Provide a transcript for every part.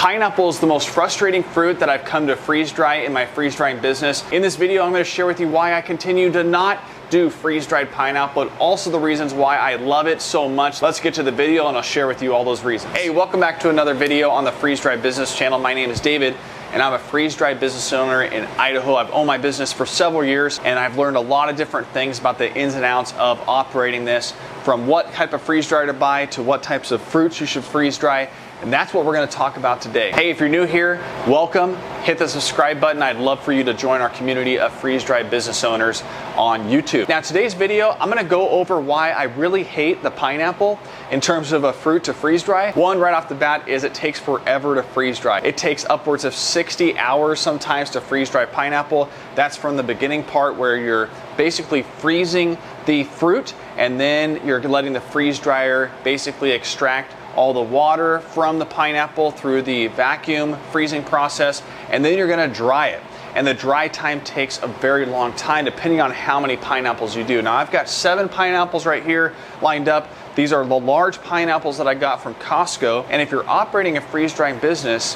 Pineapple is the most frustrating fruit that I've come to freeze dry in my freeze drying business. In this video, I'm going to share with you why I continue to not do freeze dried pineapple, but also the reasons why I love it so much. Let's get to the video and I'll share with you all those reasons. Hey, welcome back to another video on the Freeze Dried Business channel. My name is David and I'm a freeze dried business owner in Idaho. I've owned my business for several years and I've learned a lot of different things about the ins and outs of operating this, from what type of freeze dryer to buy to what types of fruits you should freeze dry. And that's what we're going to talk about today. Hey, if you're new here, welcome. Hit the subscribe button. I'd love for you to join our community of freeze-dried business owners on YouTube. Now, today's video, I'm going to go over why I really hate the pineapple in terms of a fruit to freeze dry. One, right off the bat, is it takes forever to freeze dry. It takes upwards of 60 hours sometimes to freeze dry pineapple. That's from the beginning part where you're basically freezing the fruit and then you're letting the freeze dryer basically extract all the water from the pineapple through the vacuum freezing process, and then you're going to dry it. And the dry time takes a very long time depending on how many pineapples you do. Now I've got 7 pineapples right here lined up. These are the large pineapples that I got from Costco. And if you're operating a freeze drying business,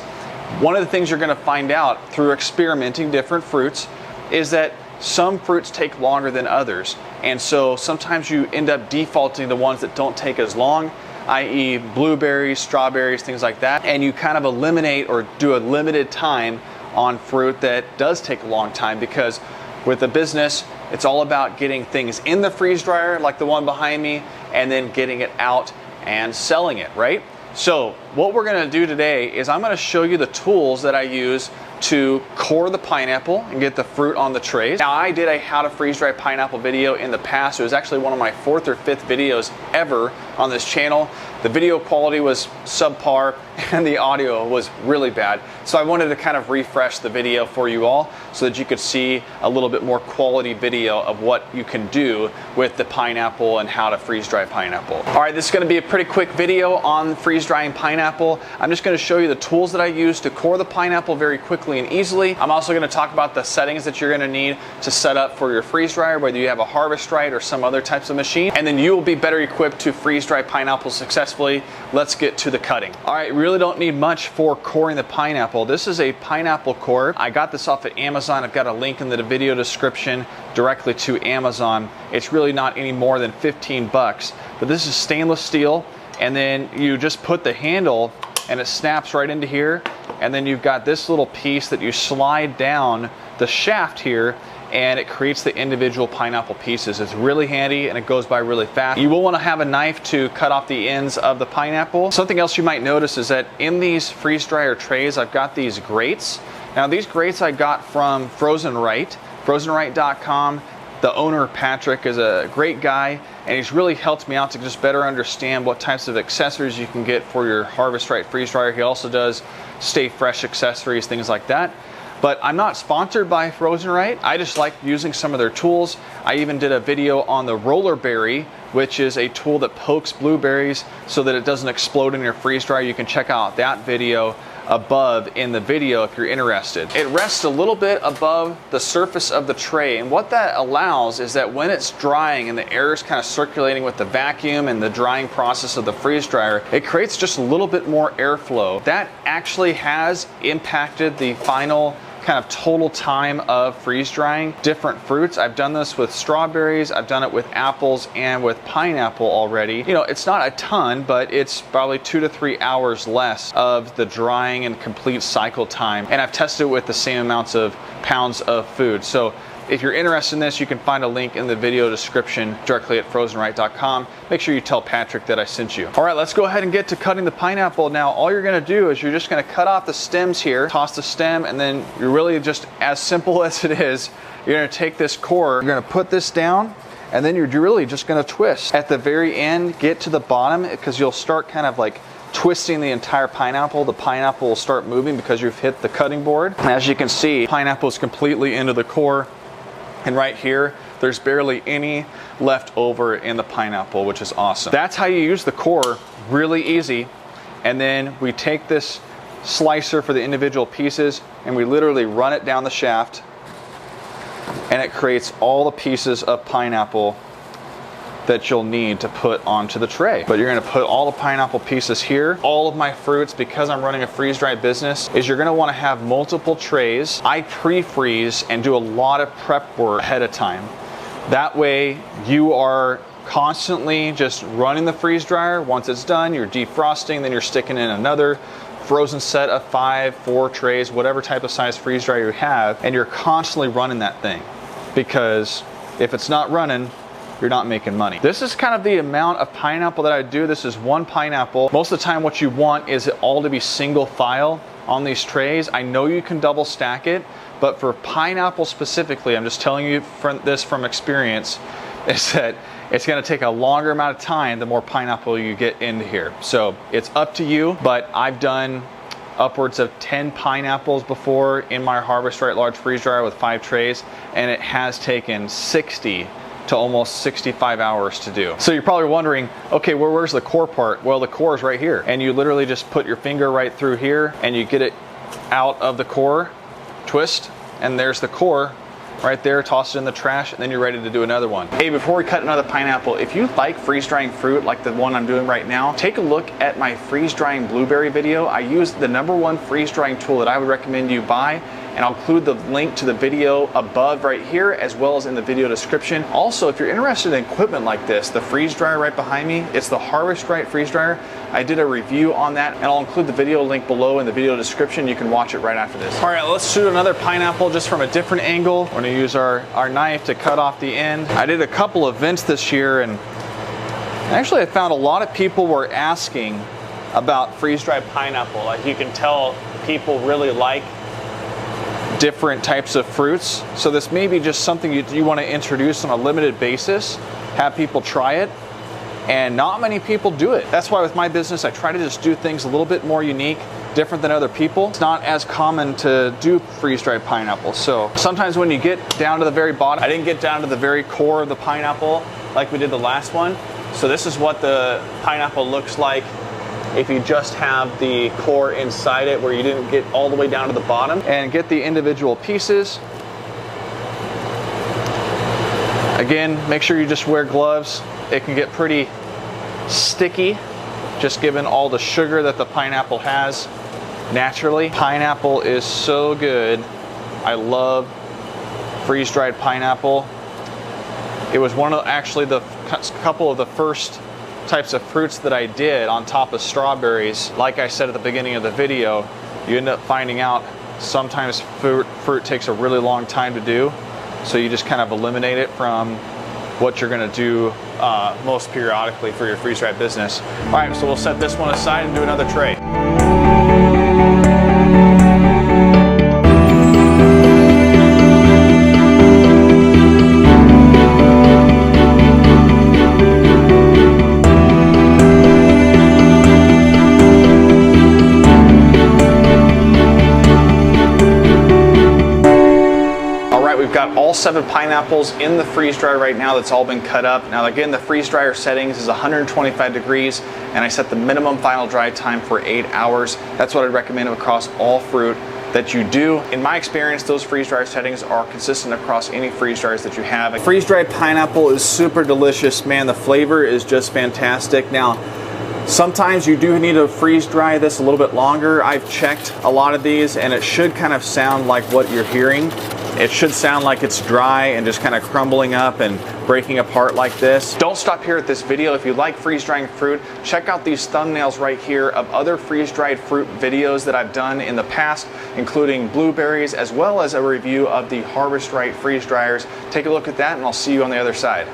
one of the things you're going to find out through experimenting different fruits is that some fruits take longer than others. And so sometimes you end up defaulting the ones that don't take as long, i.e. blueberries, strawberries, things like that, and you kind of eliminate or do a limited time on fruit that does take a long time, because with a business, it's all about getting things in the freeze dryer, like the one behind me, and then getting it out and selling it, right? So what we're gonna do today is I'm gonna show you the tools that I use to core the pineapple and get the fruit on the trays. Now, I did a how to freeze dry pineapple video in the past. It was actually one of my 4th or 5th videos ever on this channel. The video quality was subpar and the audio was really bad. So I wanted to kind of refresh the video for you all so that you could see a little bit more quality video of what you can do with the pineapple and how to freeze dry pineapple. All right, this is gonna be a pretty quick video on freeze drying pineapple. I'm just gonna show you the tools that I use to core the pineapple very quickly and easily. I'm also gonna talk about the settings that you're gonna need to set up for your freeze dryer, whether you have a Harvest Right or some other types of machine, and then you will be better equipped to freeze dry pineapple successfully. Let's get to the cutting. All right, really don't need much for coring the pineapple. This is a pineapple core. I got this off at Amazon. I've got a link in the video description directly to Amazon. It's really not any more than 15 bucks, but this is stainless steel, and then you just put the handle and it snaps right into here, and then you've got this little piece that you slide down the shaft here, and it creates the individual pineapple pieces. It's really handy and it goes by really fast. You will want to have a knife to cut off the ends of the pineapple. Something else you might notice is that in these freeze dryer trays, I've got these grates. Now these grates I got from Frozen Right, frozenright.com. The owner, Patrick, is a great guy, and he's really helped me out to just better understand what types of accessories you can get for your Harvest Right freeze dryer. He also does Stay Fresh accessories, things like that. But I'm not sponsored by Frozen Right. I just like using some of their tools. I even did a video on the roller berry, which is a tool that pokes blueberries so that it doesn't explode in your freeze dryer. You can check out that video above in the video if you're interested. It rests a little bit above the surface of the tray, and what that allows is that when it's drying and the air is kind of circulating with the vacuum and the drying process of the freeze dryer, it creates just a little bit more airflow. That actually has impacted the final kind of total time of freeze drying different fruits. I've done this with strawberries, I've done it with apples and with pineapple already. You know, it's not a ton, but it's probably 2 to 3 hours less of the drying and complete cycle time. And I've tested it with the same amounts of pounds of food. So if you're interested in this, you can find a link in the video description directly at frozenright.com. Make sure you tell Patrick that I sent you. All right, let's go ahead and get to cutting the pineapple. Now, all you're gonna do is you're just gonna cut off the stems here, toss the stem, and then you're really just, as simple as it is, you're gonna take this core, you're gonna put this down, and then you're really just gonna twist. At the very end, get to the bottom, because you'll start kind of like twisting the entire pineapple. The pineapple will start moving because you've hit the cutting board. And as you can see, pineapple is completely into the core. And right here, there's barely any left over in the pineapple, which is awesome. That's how you use the core, really easy. And then we take this slicer for the individual pieces and we literally run it down the shaft, and it creates all the pieces of pineapple that you'll need to put onto the tray. But you're gonna put all the pineapple pieces here. All of my fruits, because I'm running a freeze-dried business, is you're gonna wanna have multiple trays. I pre-freeze and do a lot of prep work ahead of time. That way you are constantly just running the freeze dryer. Once it's done, you're defrosting, then you're sticking in another frozen set of 5, 4 trays, whatever type of size freeze dryer you have, and you're constantly running that thing. Because if it's not running, you're not making money. This is kind of the amount of pineapple that I do. This is 1 pineapple. Most of the time what you want is it all to be single file on these trays. I know you can double stack it, but for pineapple specifically, I'm just telling you this from experience, is that it's gonna take a longer amount of time the more pineapple you get into here. So it's up to you, but I've done upwards of 10 pineapples before in my Harvest Right large freeze dryer with 5 trays, and it has taken 60 to almost 65 hours to do. So you're probably wondering, okay, where's the core part? Well, the core is right here. And you literally just put your finger right through here and you get it out of the core, twist, and there's the core right there, toss it in the trash, and then you're ready to do another one. Hey, before we cut another pineapple, if you like freeze drying fruit like the one I'm doing right now, take a look at my freeze drying blueberry video. I use the #1 freeze drying tool that I would recommend you buy, and I'll include the link to the video above right here, as well as in the video description. Also, if you're interested in equipment like this, the freeze dryer right behind me, it's the Harvest Right freeze dryer. I did a review on that, and I'll include the video link below in the video description. You can watch it right after this. All right, let's shoot another pineapple just from a different angle. We're gonna use our knife to cut off the end. I did a couple events this year, and actually I found a lot of people were asking about freeze-dried pineapple. Like, you can tell people really like different types of fruits. So this may be just something you want to introduce on a limited basis, have people try it, and not many people do it. That's why with my business, I try to just do things a little bit more unique, different than other people. It's not as common to do freeze-dried pineapple. So sometimes when you get down to the very bottom, I didn't get down to the very core of the pineapple like we did the last one. So this is what the pineapple looks like if you just have the core inside it, where you didn't get all the way down to the bottom. And get the individual pieces. Again, make sure you just wear gloves. It can get pretty sticky, just given all the sugar that the pineapple has naturally. Pineapple is so good. I love freeze-dried pineapple. It was one of actually the couple of the first types of fruits that I did on top of strawberries. Like I said at the beginning of the video, you end up finding out sometimes fruit takes a really long time to do, so you just kind of eliminate it from what you're going to do most periodically for your freeze-dried business. All right, so we'll set this one aside and do another tray. We've got all 7 pineapples in the freeze dryer right now. That's all been cut up. Now again, the freeze dryer settings is 125 degrees, and I set the minimum final dry time for 8 hours. That's what I'd recommend across all fruit that you do. In my experience, those freeze dryer settings are consistent across any freeze dryers that you have. Freeze dried pineapple is super delicious, man. The flavor is just fantastic. Now, sometimes you do need to freeze dry this a little bit longer. I've checked a lot of these, and it should kind of sound like what you're hearing. It should sound like it's dry and just kind of crumbling up and breaking apart like this. Don't stop here at this video. If you like freeze drying fruit, check out these thumbnails right here of other freeze dried fruit videos that I've done in the past, including blueberries, as well as a review of the Harvest Right freeze dryers. Take a look at that, and I'll see you on the other side.